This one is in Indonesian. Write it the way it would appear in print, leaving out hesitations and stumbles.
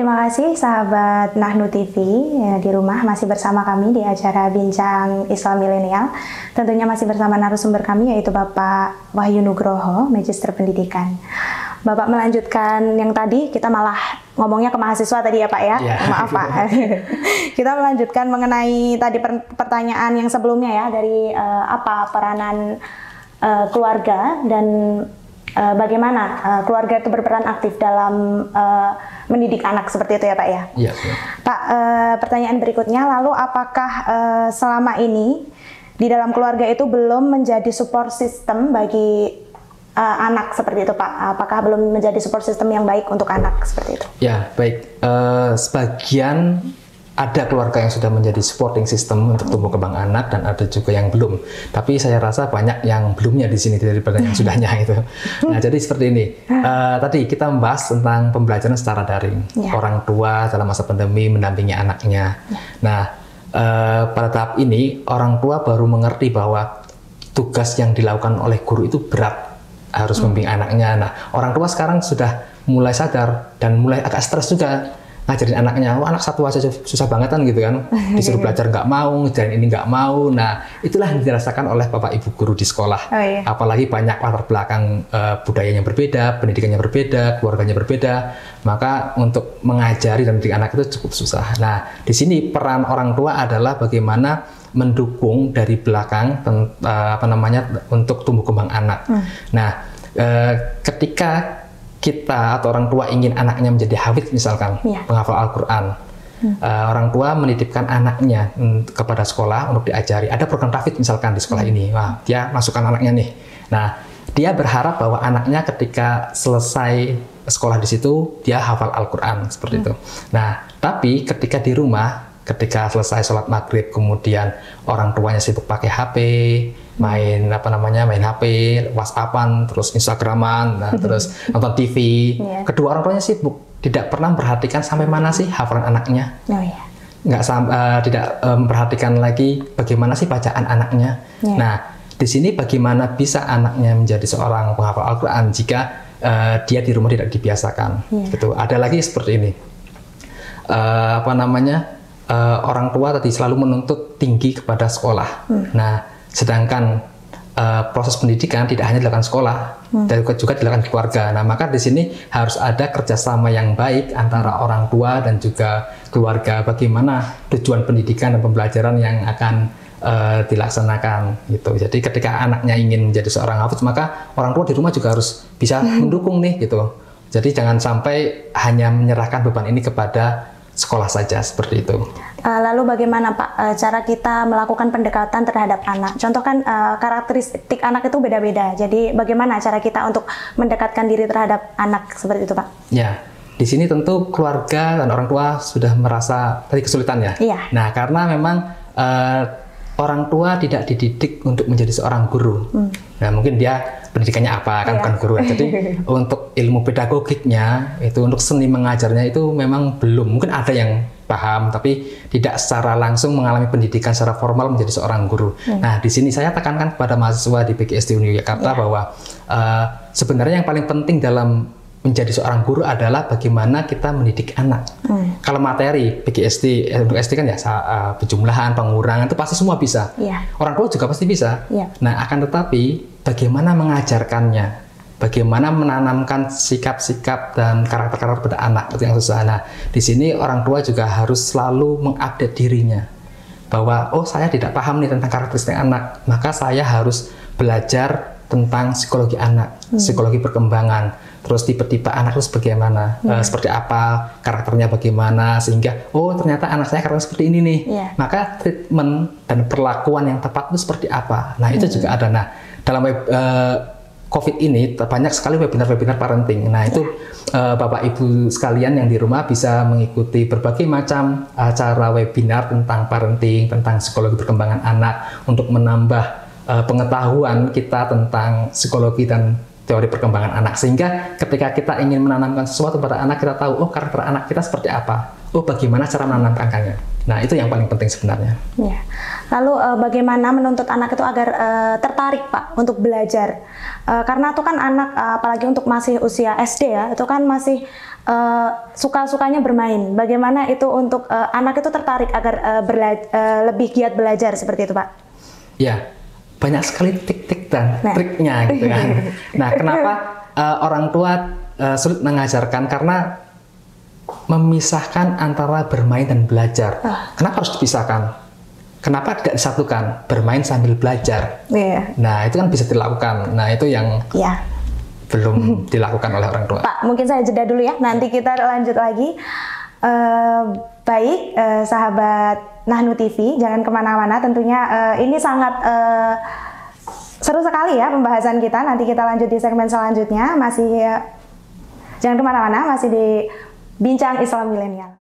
terima kasih sahabat Nahnu TV ya, di rumah masih bersama kami di acara Bincang Islam Milenial. Tentunya masih bersama narasumber kami yaitu Bapak Wahyu Nugroho, Magister Pendidikan. Bapak melanjutkan yang tadi, kita malah ngomongnya ke mahasiswa tadi ya Pak ya, maaf Pak. Kita melanjutkan mengenai tadi pertanyaan yang sebelumnya ya, dari apa peranan keluarga dan bagaimana keluarga itu berperan aktif dalam mendidik anak seperti itu ya Pak ya? Iya. Pak, pertanyaan berikutnya, lalu apakah selama ini di dalam keluarga itu belum menjadi support system bagi anak seperti itu Pak? Apakah belum menjadi support system yang baik untuk anak seperti itu? Ya, baik. Sebagian ada keluarga yang sudah menjadi supporting system untuk tumbuh kembang anak dan ada juga yang belum. Tapi saya rasa banyak yang belumnya di sini daripada yang sudahnya itu. Nah, jadi seperti ini. Tadi kita membahas tentang pembelajaran secara daring. Orang tua dalam masa pandemi mendampingi anaknya. Nah, pada tahap ini orang tua baru mengerti bahwa tugas yang dilakukan oleh guru itu berat, harus membimbing anaknya. Nah, orang tua sekarang sudah mulai sadar dan mulai agak stres juga ngajarin anaknya. Anak satu aja susah banget kan gitu kan, disuruh belajar nggak mau, ngajarin ini nggak mau. Nah, itulah yang dirasakan oleh bapak ibu guru di sekolah. Apalagi banyak latar belakang budayanya berbeda, pendidikannya berbeda, keluarganya berbeda, maka untuk mengajari dan mendidik anak itu cukup susah. Nah, di sini peran orang tua adalah bagaimana mendukung dari belakang untuk tumbuh kembang anak. Nah, ketika kita atau orang tua ingin anaknya menjadi hafidz misalkan, penghafal Al-Quran, orang tua menitipkan anaknya kepada sekolah untuk diajari. Ada program tahfidz misalkan di sekolah ini, wah, dia masukkan anaknya nih. Nah, dia berharap bahwa anaknya ketika selesai sekolah di situ dia hafal Al-Quran seperti itu. Nah, tapi ketika di rumah, ketika selesai sholat maghrib, kemudian orang tuanya sibuk pakai HP, main HP, WhatsAppan, terus Instagraman, terus nonton TV. Kedua orang tuanya sibuk, tidak pernah memperhatikan sampai mana sih hafalan anaknya. Tidak memperhatikan lagi bagaimana sih bacaan anaknya. Nah, di sini bagaimana bisa anaknya menjadi seorang penghafal Al-Quran jika dia di rumah tidak dibiasakan. Gitu. Ada lagi seperti ini. Orang tua tadi selalu menuntut tinggi kepada sekolah. Nah, sedangkan proses pendidikan tidak hanya dilakukan sekolah, tapi juga dilakukan di keluarga. Nah, maka di sini harus ada kerjasama yang baik antara orang tua dan juga keluarga. Bagaimana tujuan pendidikan dan pembelajaran yang akan dilaksanakan gitu. Jadi ketika anaknya ingin menjadi seorang hafidz, maka orang tua di rumah juga harus bisa mendukung nih gitu. Jadi jangan sampai hanya menyerahkan beban ini kepada sekolah saja seperti itu. Lalu bagaimana Pak cara kita melakukan pendekatan terhadap anak? Contoh kan karakteristik anak itu beda-beda. Jadi bagaimana cara kita untuk mendekatkan diri terhadap anak seperti itu Pak? Ya, di sini tentu keluarga dan orang tua sudah merasa tadi kesulitan ya. Nah, karena memang orang tua tidak dididik untuk menjadi seorang guru. Nah, mungkin dia pendidikannya apa kan bukan guru. Jadi untuk ilmu pedagogiknya itu, untuk seni mengajarnya itu memang belum. Mungkin ada yang paham tapi tidak secara langsung mengalami pendidikan secara formal menjadi seorang guru. Nah, di sini saya tekankan kepada mahasiswa di PGSD Uni Yogyakarta bahwa sebenarnya yang paling penting dalam menjadi seorang guru adalah bagaimana kita mendidik anak. Kalau materi PGSD, untuk SD kan ya penjumlahan, pengurangan itu pasti semua bisa. Orang tua juga pasti bisa. Nah, akan tetapi bagaimana mengajarkannya, bagaimana menanamkan sikap-sikap dan karakter-karakter pada anak itu yang susah. Nah, di sini orang tua juga harus selalu mengupdate dirinya bahwa saya tidak paham nih tentang karakteristik anak, maka saya harus belajar tentang psikologi anak, psikologi perkembangan. Terus tipe-tipe anak itu bagaimana, seperti apa, karakternya bagaimana, sehingga ternyata anak saya karakternya seperti ini nih. Maka treatment dan perlakuan yang tepat itu seperti apa. Nah, itu juga ada. Nah, dalam COVID ini banyak sekali webinar-webinar parenting. Nah, itu Bapak Ibu sekalian yang di rumah bisa mengikuti berbagai macam acara webinar tentang parenting, tentang psikologi perkembangan anak untuk menambah pengetahuan kita tentang psikologi dan teori perkembangan anak, sehingga ketika kita ingin menanamkan sesuatu pada anak, kita tahu karakter anak kita seperti apa, bagaimana cara menanamkannya. Nah, itu yang paling penting sebenarnya. Ya. Lalu bagaimana menuntut anak itu agar tertarik Pak untuk belajar? Karena itu kan anak apalagi untuk masih usia SD ya, itu kan masih suka-sukanya bermain. Bagaimana itu untuk anak itu tertarik agar lebih giat belajar seperti itu Pak? Ya, banyak sekali tik-tik dan triknya gitu kan. Nah, kenapa orang tua sulit mengajarkan? Karena memisahkan antara bermain dan belajar. Kenapa harus dipisahkan? Kenapa tidak disatukan? Bermain sambil belajar. Nah, itu kan bisa dilakukan. Nah, itu yang belum dilakukan oleh orang tua. Pak, mungkin saya jeda dulu ya. Nanti kita lanjut lagi. Baik, sahabat Nahnu TV, jangan kemana-mana. Tentunya ini sangat seru sekali ya pembahasan kita. Nanti kita lanjut di segmen selanjutnya. Masih jangan kemana-mana, masih di Bincang Islam Milenial.